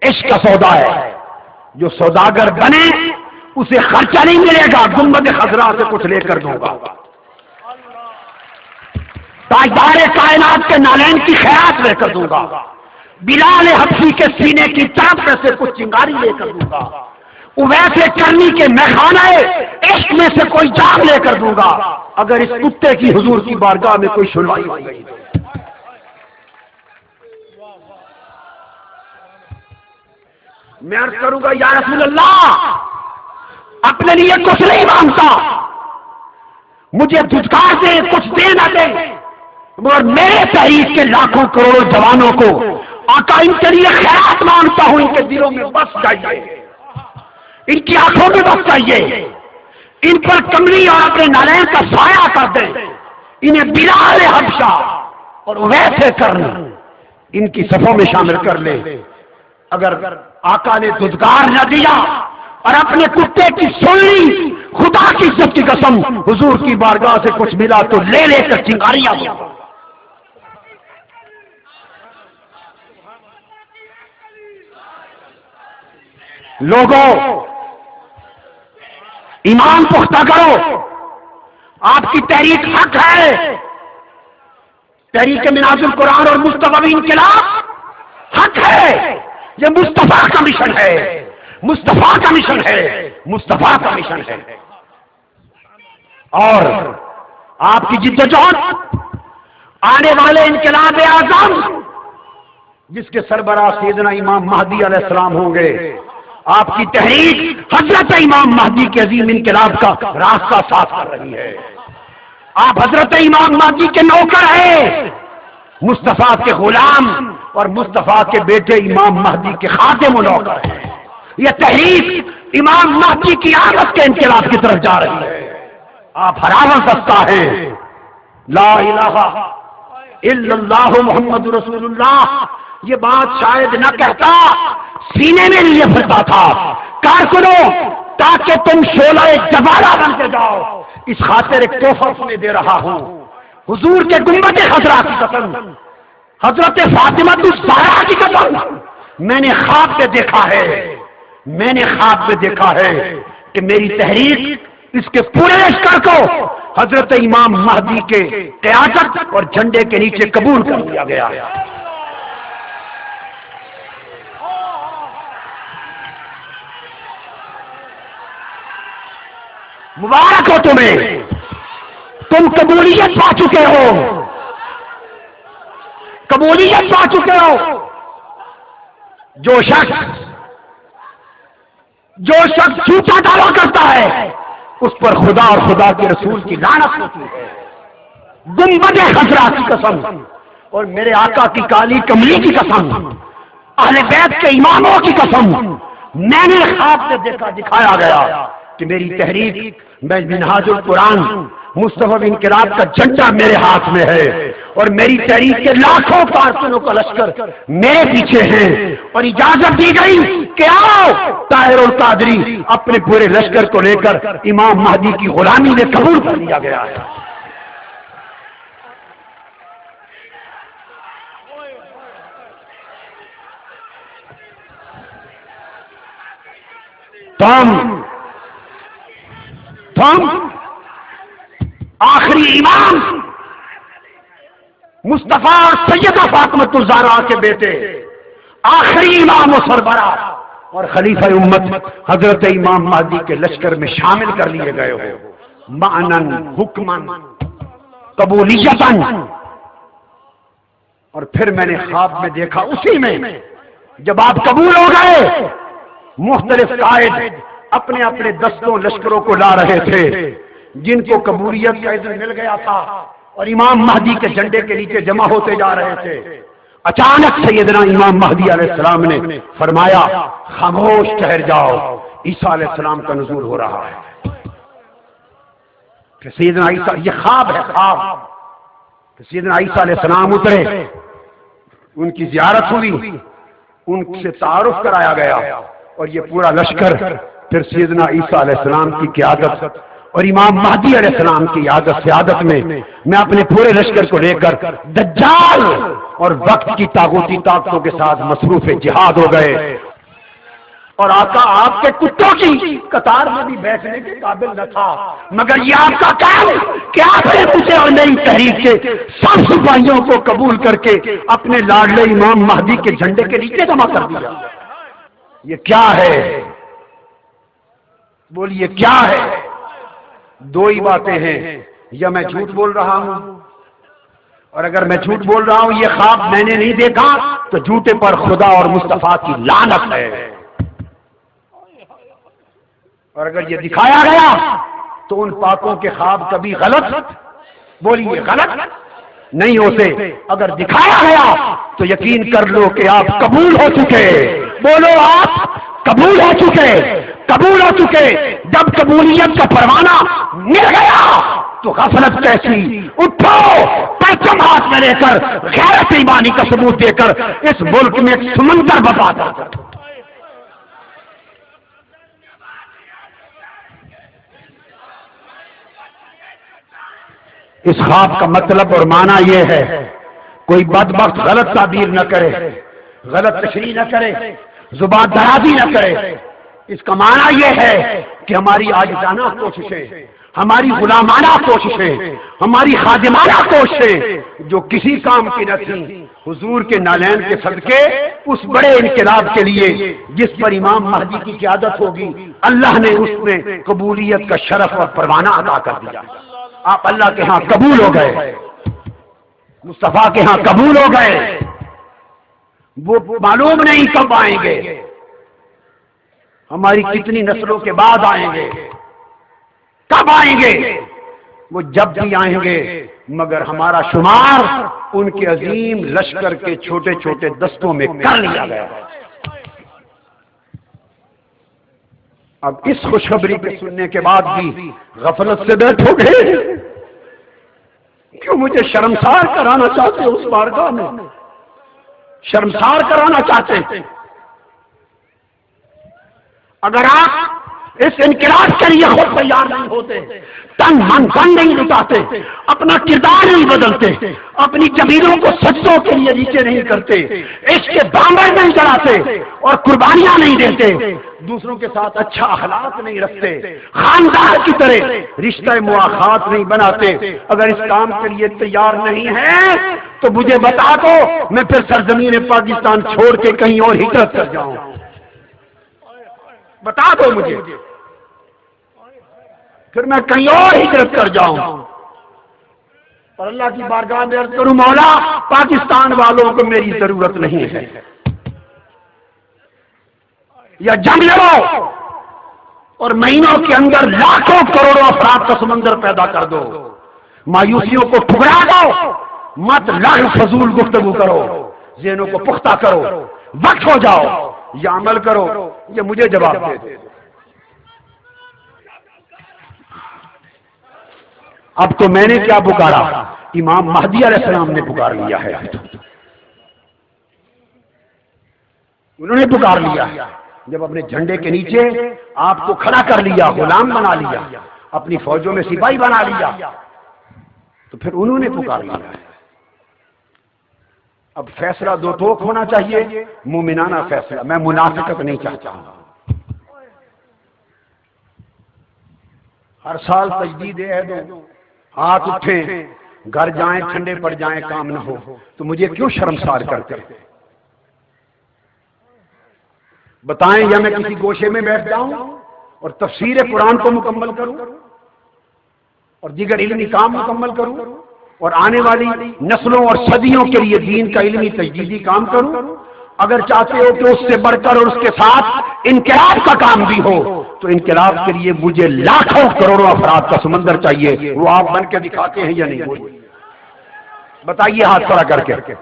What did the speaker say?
عشق کا سودا ہے، جو سوداگر بنے اسے خرچہ نہیں ملے گا، گنبد خضرا سے کچھ لے کر دوں گا، تاجدار کائنات کے نالین کی خیرات لے کر دوں گا، بلال حبشی کے سینے کی طرف میں سے کچھ چنگاری لے کر دوں گا، اویس کرنی کے میخانہ عشق میں سے کوئی جام لے کر دوں گا، اگر اس کتے کی حضور کی بارگاہ میں کوئی سنوائی ہو گئی۔ میں عرض کروں گا یا رسول اللہ، اپنے لیے کچھ نہیں مانگتا، مجھے دھتکار دے، کچھ دے نہ دے، مگر میرے تحریک کے لاکھوں کروڑوں جوانوں کو آقا ان کے لیے خیرات مانگتا ہوں، ان کے دلوں میں بس جائیے، ان کی آنکھوں میں بس جائیے، ان پر کملی اور اپنے نالین کا سایہ کر دیں، انہیں بلال حبشہ اور ویسے کرنا ان کی صفوں میں شامل کر لے۔ اگر آقا نے دھتکار نہ دیا اور اپنے کتے کی سن لی، خدا کی عزت کی قسم حضور کی بارگاہ سے کچھ ملا تو لے لے کر چنگاریاں۔ لوگوں ایمان پختہ کرو، آپ کی تحریک حق ہے، تحریک منہاج القرآن اور مصطفی انقلاب حق ہے، یہ مصطفیٰ کا مشن ہے، مصطفیٰ کا مشن ہے، مصطفیٰ کا مشن ہے، اور آپ کی جدوجہد آنے والے انقلاب اعظم جس کے سربراہ سیدنا امام مہدی علیہ السلام ہوں گے، آپ کی تحریک حضرت امام مہدی کے عظیم انقلاب کا راستہ صاف کر رہی ہے۔ آپ حضرت امام مہدی کے نوکر ہیں، مصطفیٰ کے غلام اور مصطفیٰ کے بیٹے امام مہدی کے خادم و نوکر ہیں۔ یہ تحریک امام مہدی کی آمد کے انقلاب کی طرف جا رہی ہے۔ آپ ہراول دستہ ہیں، لا الہ الا اللہ محمد رسول اللہ، یہ بات شاید نہ کہتا، سینے میں لیے پھرتا تھا، کارکنوں تاکہ تم شعلہ جبارہ بن کے جاؤ، اس خاطر ایک تحفہ تمہیں دے رہا ہوں، حضور کے گنبد خضرا کی قسم، حضرت فاطمہ الزہرا کی قسم، میں نے خواب میں دیکھا ہے، میں نے خواب میں دیکھا ہے کہ میری تحریک اس کے پورے لشکر کو حضرت امام مہدی کے قیادت اور جھنڈے کے نیچے قبول کر لیا گیا۔ مبارک ہو تمہیں، تم قبولیت پا چکے ہو، قبولیت پا چکے ہو۔ جو شخص جھوٹا دعویٰ کرتا ہے اس پر خدا اور خدا کے رسول کی لعنت ہوتی ہے۔ گنبد خضرا کی قسم اور میرے آقا کی کالی کملی کی قسم، اہل بیت کے اماموں کی قسم، میں نے خواب سے دیکھا، دکھایا گیا کہ میری تحریک، میں منہاج القرآن مصطفی انقلاب کا جھنڈا میرے ہاتھ میں ہے، اور میری تحریک کے لاکھوں کارکنوں کا لشکر میرے پیچھے ہیں، اور اجازت دی گئی کہ آؤ طاہر القادری اپنے پورے لشکر کو لے کر امام مہدی کی غلامی میں قبول کر لیا گیا ہے۔ تم آخری امام مصطفیٰ اور سیدہ فاطمۃ الزہرا کے بیٹے، آخری امام و سربراہ اور خلیفہ امت حضرت امام مہدی کے لشکر میں شامل کر لیے گئے ہو، معنن، حکمن، قبولیتن۔ اور پھر میں نے خواب میں دیکھا، اسی میں جب آپ قبول ہو گئے، مختلف قائد اپنے اپنے دستوں لشکروں کو لا رہے تھے، جن کو قبولیت کا اذن مل گیا تھا اور امام مہدی کے جھنڈے کے نیچے جمع ہوتے جا رہے تھے۔ اچانک سیدنا امام مہدی علیہ السلام نے فرمایا، خاموش ٹھہر جاؤ، عیسیٰ علیہ السلام کا نزول ہو رہا ہے۔ کہ سیدنا عیسیٰ، یہ خواب ہے، خواب کہ سیدنا عیسیٰ علیہ السلام اترے، ان کی زیارت ہوئی، ان سے تعارف کرایا گیا، اور یہ پورا لشکر پھر سیدنا عیسیٰ علیہ السلام کی قیادت اور امام مہدی علیہ السلام کی سیادت میں اپنے پورے لشکر کو لے کر دجال اور وقت کی طاغوتی طاقتوں کے ساتھ مصروف جہاد ہو گئے۔ اور آقا آپ کے کتوں کی قطار میں بھی بیٹھنے کے قابل نہ تھا، مگر یہ آپ کا کام کہ آپ نے مجھے اور نئی تحریک کے سب سپاہیوں کو قبول کر کے اپنے لاڈلے امام مہدی کے جھنڈے کے نیچے جمع کر دیا۔ یہ کیا ہے؟ بولیے کیا ہے؟ دو ہی باتیں ہیں، یا میں جھوٹ بول رہا ہوں، اور اگر میں جھوٹ بول رہا ہوں یہ خواب میں نے نہیں دیکھا تو جھوٹے پر خدا اور مصطفیٰ کی لعنت ہے، اور اگر یہ دکھایا گیا تو ان پاکوں کے خواب کبھی غلط، بولیے غلط نہیں ہوتے، اگر دکھایا گیا تو یقین کر لو کہ آپ قبول ہو چکے، بولو آپ قبول ہو چکے، قبول ہو چکے۔ جب قبولیت کا پروانہ مل گیا تو غفلت کیسی، اٹھو پرچم ہاتھ میں لے کر غیرت ایمانی کا ثبوت دے کر اس ملک میں ایک سمندر برپا کر۔ اس خواب کا مطلب اور معنی یہ ہے، کوئی بدبخت غلط تعبیر نہ کرے، غلط تشریح نہ کرے، زبان درازی نہ کرے۔ اس کا معنی یہ ہے کہ ہماری عاجزانہ کوششیں، ہماری غلامانہ کوششیں، ہماری خادمانہ کوششیں جو کسی کام کی نہ تھیں، حضور کے نالین کے صدقے اس بڑے انقلاب کے لیے جس پر امام مہدی کی قیادت ہوگی، اللہ نے اس میں قبولیت کا شرف اور پروانہ عطا کر دیا۔ آپ اللہ کے ہاں قبول ہو گئے، مصطفیٰ کے ہاں قبول ہو گئے۔ وہ معلوم نہیں کب آئیں گے، ہماری کتنی نسلوں کے بعد آئیں گے، کب آئیں گے، وہ جب بھی آئیں گے، مگر ہمارا شمار ان کے عظیم لشکر کے چھوٹے چھوٹے دستوں میں کر لیا گیا۔ اب اس خوشخبری کے سننے کے بعد بھی غفلت سے بیٹھو گے؟ کیوں مجھے شرمسار کرانا چاہتے ہو؟ اس بارگاہ میں شرمسار کرانا چاہتے ہیں؟ اگر آپ اس انقلاب کے لیے خود تیار نہیں ہوتے، تن من دھن نہیں لٹاتے، اپنا کردار نہیں بدلتے، اپنی زمینوں کو سجدوں کے لیے نیچے نہیں کرتے، اس کے دامن نہیں چڑھاتے اور قربانیاں نہیں دیتے، دوسروں کے ساتھ اچھا اخلاق نہیں رکھتے، خاندان کی طرح رشتہ مواخات نہیں بناتے، اگر اس کام کے لیے تیار نہیں ہے تو مجھے بتا دو، میں پھر سرزمین پاکستان چھوڑ کے کہیں اور ہجرت کر جاؤں۔ بتا دو مجھے، پھر میں کہیں اور ہجرت کر جاؤں اور اللہ کی بارگاہ میں عرض کروں، مولا پاکستان والوں کو میری ضرورت نہیں ہے، یا جنگ لڑو اور مہینوں کے اندر لاکھوں کروڑوں افراد کا سمندر پیدا کر دو، مایوسیوں کو ٹھکرا دو، مت لاحق فضول گفتگو کرو، ذہنوں کو پختہ کرو، وقت ہو جاؤ یا عمل کرو، یہ مجھے جواب دے دو۔ اب تو میں نے کیا پکارا، امام مہدی علیہ السلام نے پکار لیا ہے، انہوں نے پکار لیا۔ جب اپنے جھنڈے کے نیچے آپ کو کھڑا کر لیا، غلام بنا لیا، اپنی فوجوں میں سپاہی بنا لیا، تو پھر انہوں نے پکار لیا ہے۔ اب فیصلہ دو ٹوک ہونا چاہیے، مومنانہ فیصلہ، میں منافقت نہیں چاہتا ہوں۔ ہر سال تجدید عہد ہو، ہاتھ اٹھیں، گھر جائیں، ٹھنڈے پڑ جائیں، کام نہ ہو تو مجھے کیوں شرمسار کرتے؟ بتائیں، یا میں کسی گوشے میں بیٹھ جاؤں اور تفسیر قرآن کو مکمل کروں اور دیگر علمی کام مکمل کروں اور آنے والی نسلوں اور صدیوں کے لیے دین کا علمی تجدیدی کام کروں؟ اگر چاہتے ہو کہ اس سے بڑھ کر اور اس کے ساتھ انقلاب کا کام بھی ہو تو انقلاب کے لیے مجھے لاکھوں کروڑوں افراد کا سمندر چاہیے، وہ آپ بن کے دکھاتے ہیں یا نہیں؟ بتائیے ہاتھ کھڑا کر کے۔